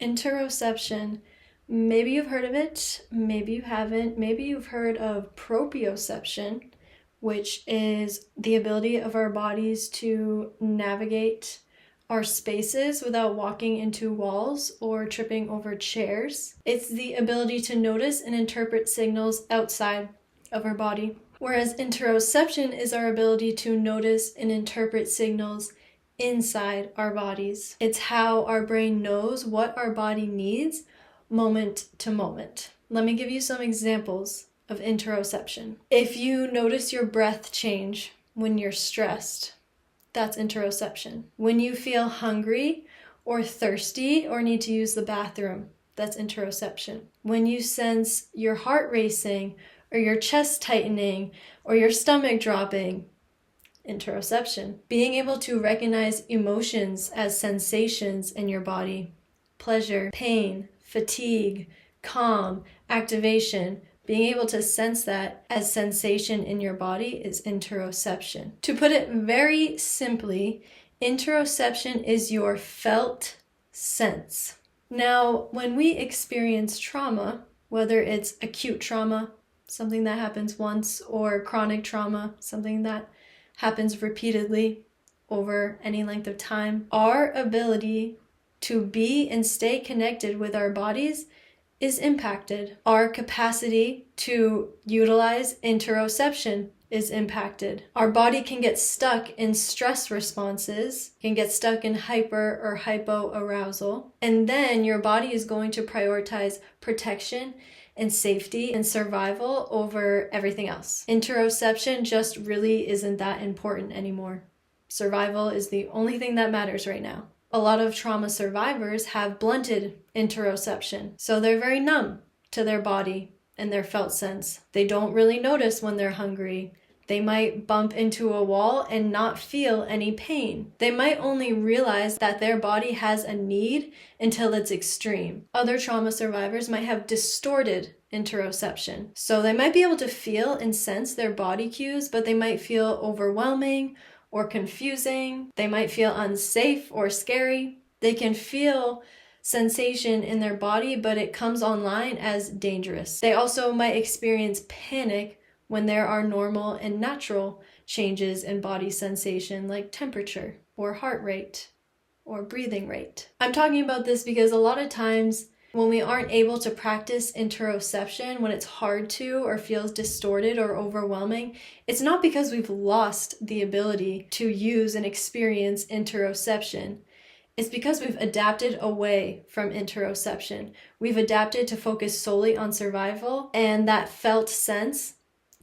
Interoception. Maybe you've heard of it, maybe you haven't. Maybe you've heard of proprioception, which is the ability of our bodies to navigate our spaces without walking into walls or tripping over chairs. It's the ability to notice and interpret signals outside of our body. Whereas interoception is our ability to notice and interpret signals inside our bodies. It's how our brain knows what our body needs moment to moment. Let me give you some examples of interoception. If you notice your breath change when you're stressed, that's interoception. When you feel hungry or thirsty or need to use the bathroom, that's interoception. When you sense your heart racing or your chest tightening or your stomach dropping, interoception. Being able to recognize emotions as sensations in your body, pleasure, pain, fatigue, calm, activation, being able to sense that as sensation in your body is interoception. To put it very simply, interoception is your felt sense. Now, when we experience trauma, whether it's acute trauma, something that happens once, or chronic trauma, something that happens repeatedly over any length of time, our ability to be and stay connected with our bodies is impacted. Our capacity to utilize interoception is impacted. Our body can get stuck in stress responses, can get stuck in hyper or hypoarousal, and then your body is going to prioritize protection and safety and survival over everything else. Interoception just really isn't that important anymore. Survival is the only thing that matters right now. A lot of trauma survivors have blunted interoception, so they're very numb to their body and their felt sense. They don't really notice when they're hungry. They might bump into a wall and not feel any pain. They might only realize that their body has a need until it's extreme. Other trauma survivors might have distorted interoception. So they might be able to feel and sense their body cues, but they might feel overwhelming or confusing. They might feel unsafe or scary. They can feel sensation in their body, but it comes online as dangerous. They also might experience panic when there are normal and natural changes in body sensation like temperature or heart rate or breathing rate. I'm talking about this because a lot of times when we aren't able to practice interoception, when it's hard to or feels distorted or overwhelming, it's not because we've lost the ability to use and experience interoception. It's because we've adapted away from interoception. We've adapted to focus solely on survival, and that felt sense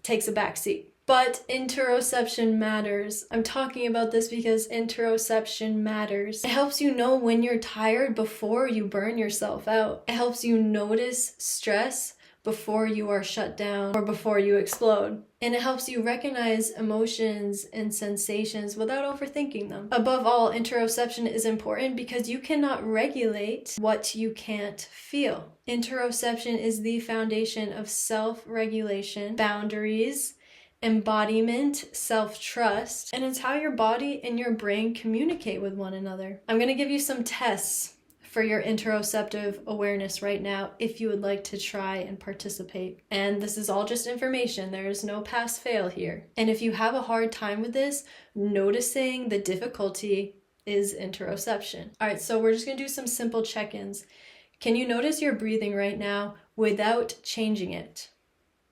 takes a backseat. But interoception matters. I'm talking about this because interoception matters. It helps you know when you're tired before you burn yourself out. It helps you notice stress before you are shut down or before you explode. And it helps you recognize emotions and sensations without overthinking them. Above all, interoception is important because you cannot regulate what you can't feel. Interoception is the foundation of self-regulation, boundaries, embodiment, self-trust, and it's how your body and your brain communicate with one another. I'm going to give you some tests for your interoceptive awareness right now if you would like to try and participate. And this is all just information. There is no pass-fail here. And if you have a hard time with this, noticing the difficulty is interoception. All right, so we're just going to do some simple check-ins. Can you notice your breathing right now without changing it?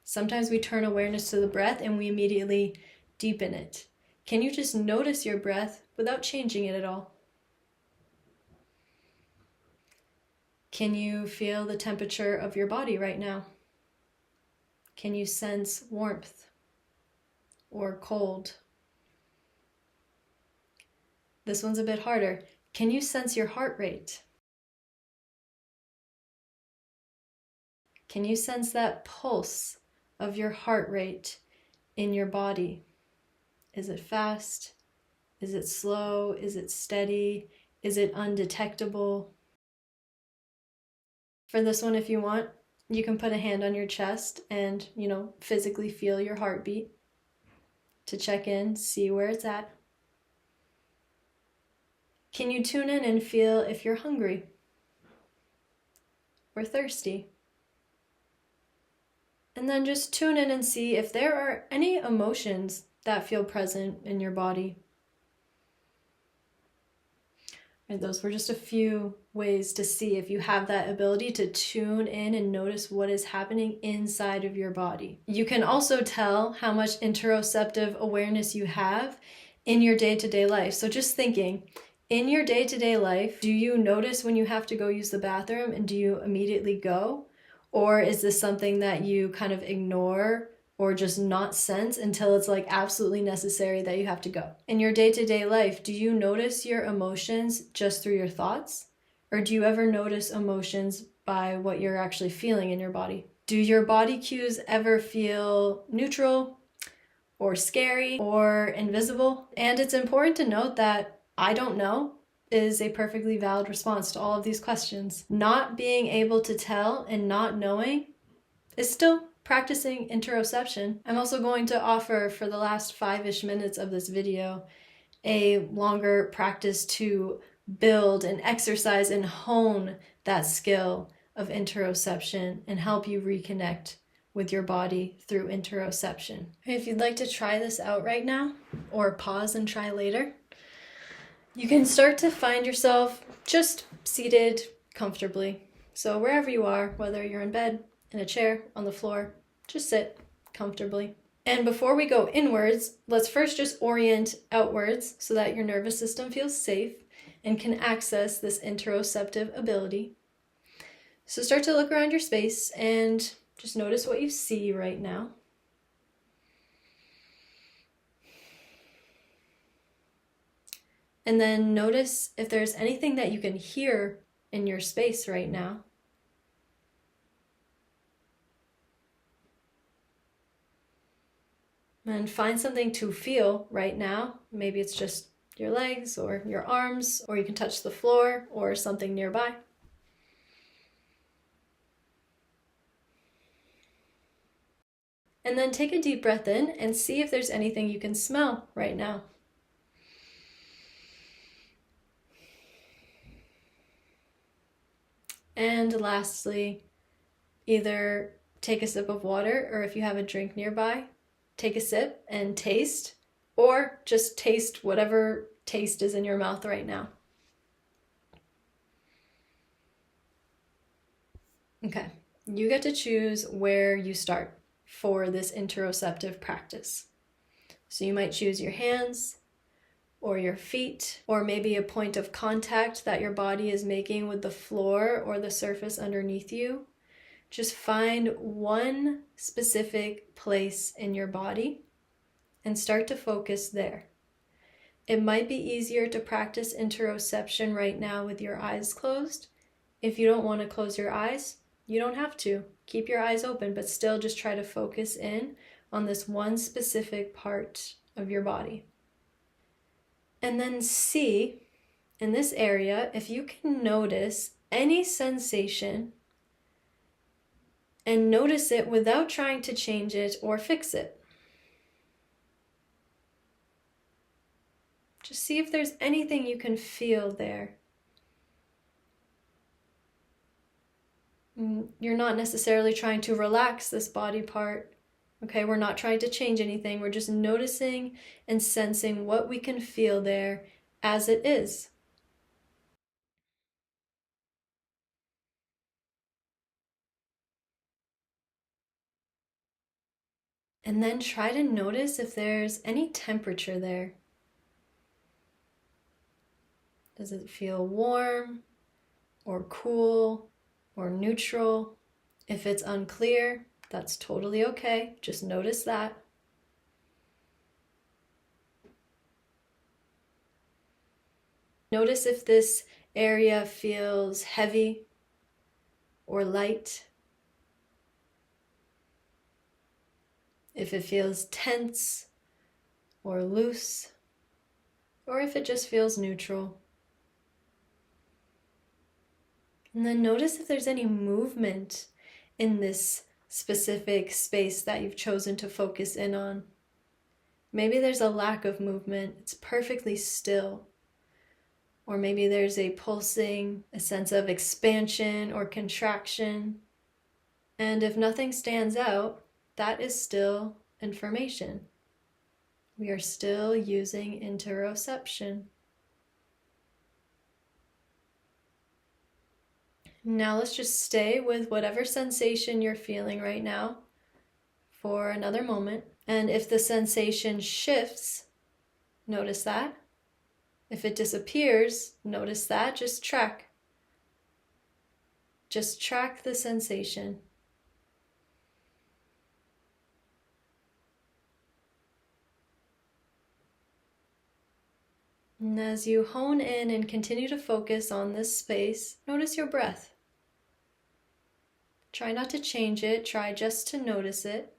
Sometimes we turn awareness to the breath and we immediately deepen it. Can you just notice your breath without changing it at all? Can you feel the temperature of your body right now? Can you sense warmth or cold? This one's a bit harder. Can you sense your heart rate? Can you sense that pulse of your heart rate in your body? Is it fast? Is it slow? Is it steady? Is it undetectable? For this one, if you want, you can put a hand on your chest and, physically feel your heartbeat to check in, see where it's at. Can you tune in and feel if you're hungry? or thirsty. And then just tune in and see if there are any emotions that feel present in your body. And those were just a few ways to see if you have that ability to tune in and notice what is happening inside of your body. You can also tell how much interoceptive awareness you have in your day-to-day life. So just thinking, in your day-to-day life, do you notice when you have to go use the bathroom and do you immediately go? Or is this something that you kind of ignore or just not sense until it's like absolutely necessary that you have to go? In your day-to-day life, do you notice your emotions just through your thoughts? Or do you ever notice emotions by what you're actually feeling in your body? Do your body cues ever feel neutral or scary or invisible? And it's important to note that I don't know is a perfectly valid response to all of these questions. Not being able to tell and not knowing is still practicing interoception. I'm also going to offer for the last 5-ish minutes of this video a longer practice to build and exercise and hone that skill of interoception and help you reconnect with your body through interoception. If you'd like to try this out right now or pause and try later, you can start to find yourself just seated comfortably. So wherever you are, whether you're in bed, in a chair, on the floor, just sit comfortably. And before we go inwards, let's first just orient outwards so that your nervous system feels safe and can access this interoceptive ability. So start to look around your space and just notice what you see right now. And then notice if there's anything that you can hear in your space right now. And find something to feel right now. Maybe it's just your legs or your arms, or you can touch the floor or something nearby. And then take a deep breath in and see if there's anything you can smell right now. And lastly, either take a sip of water, or if you have a drink nearby, take a sip and taste, or just taste whatever taste is in your mouth right now. Okay, you get to choose where you start for this interoceptive practice. So you might choose your hands, or your feet, or maybe a point of contact that your body is making with the floor or the surface underneath you. Just find one specific place in your body and start to focus there. It might be easier to practice interoception right now with your eyes closed. If you don't want to close your eyes, you don't have to. Keep your eyes open, but still just try to focus in on this one specific part of your body. And then see in this area if you can notice any sensation and notice it without trying to change it or fix it. Just see if there's anything you can feel there. You're not necessarily trying to relax this body part. Okay, we're not trying to change anything. We're just noticing and sensing what we can feel there as it is. And then try to notice if there's any temperature there. Does it feel warm or cool or neutral? If it's unclear, that's totally okay. Just notice that. Notice if this area feels heavy or light. If it feels tense or loose, or if it just feels neutral. And then notice if there's any movement in this specific space that you've chosen to focus in on. Maybe there's a lack of movement. It's perfectly still. or maybe there's a pulsing, a sense of expansion or contraction. And if nothing stands out, that is still information. We are still using interoception. Now let's just stay with whatever sensation you're feeling right now for another moment. And if the sensation shifts, notice that. If it disappears, notice that. Just track. Just track the sensation. And as you hone in and continue to focus on this space, notice your breath. Try not to change it, try just to notice it.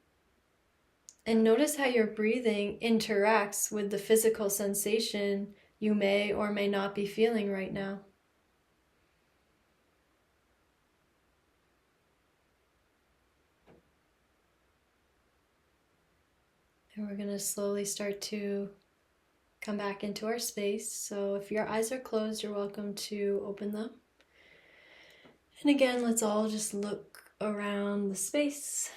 And notice how your breathing interacts with the physical sensation you may or may not be feeling right now. And we're going to slowly start to come back into our space. So if your eyes are closed, you're welcome to open them. And again, let's all just look around the space.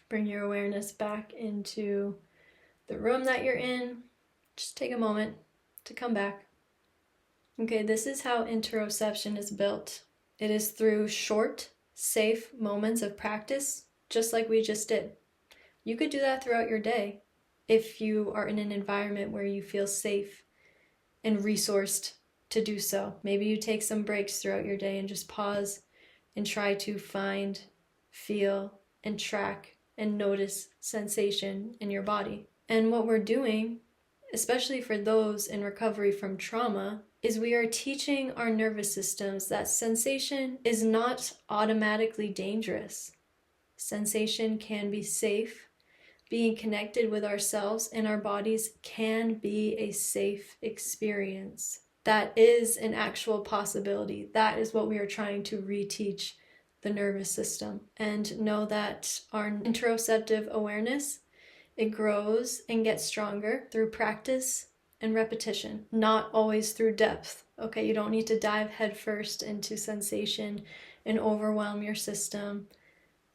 Bring your awareness back into the room that you're in. Just take a moment to come back. Okay, this is how interoception is built. It is through short, safe moments of practice, just like we just did. You could do that throughout your day if you are in an environment where you feel safe and resourced to do so. Maybe you take some breaks throughout your day and just pause and try to find, feel, and track and notice sensation in your body. And what we're doing, especially for those in recovery from trauma, is we are teaching our nervous systems that sensation is not automatically dangerous. Sensation can be safe. Being connected with ourselves and our bodies can be a safe experience. That is an actual possibility. That is what we are trying to reteach the nervous system. And know that our interoceptive awareness, it grows and gets stronger through practice and repetition, not always through depth. Okay, you don't need to dive headfirst into sensation and overwhelm your system.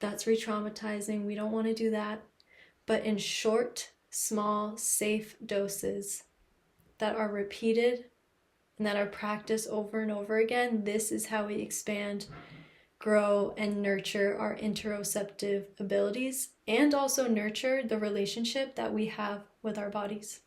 That's re-traumatizing. We don't want to do that. But in short, small, safe doses that are repeated and that are practiced over and over again, this is how we expand, grow, and nurture our interoceptive abilities, and also nurture the relationship that we have with our bodies.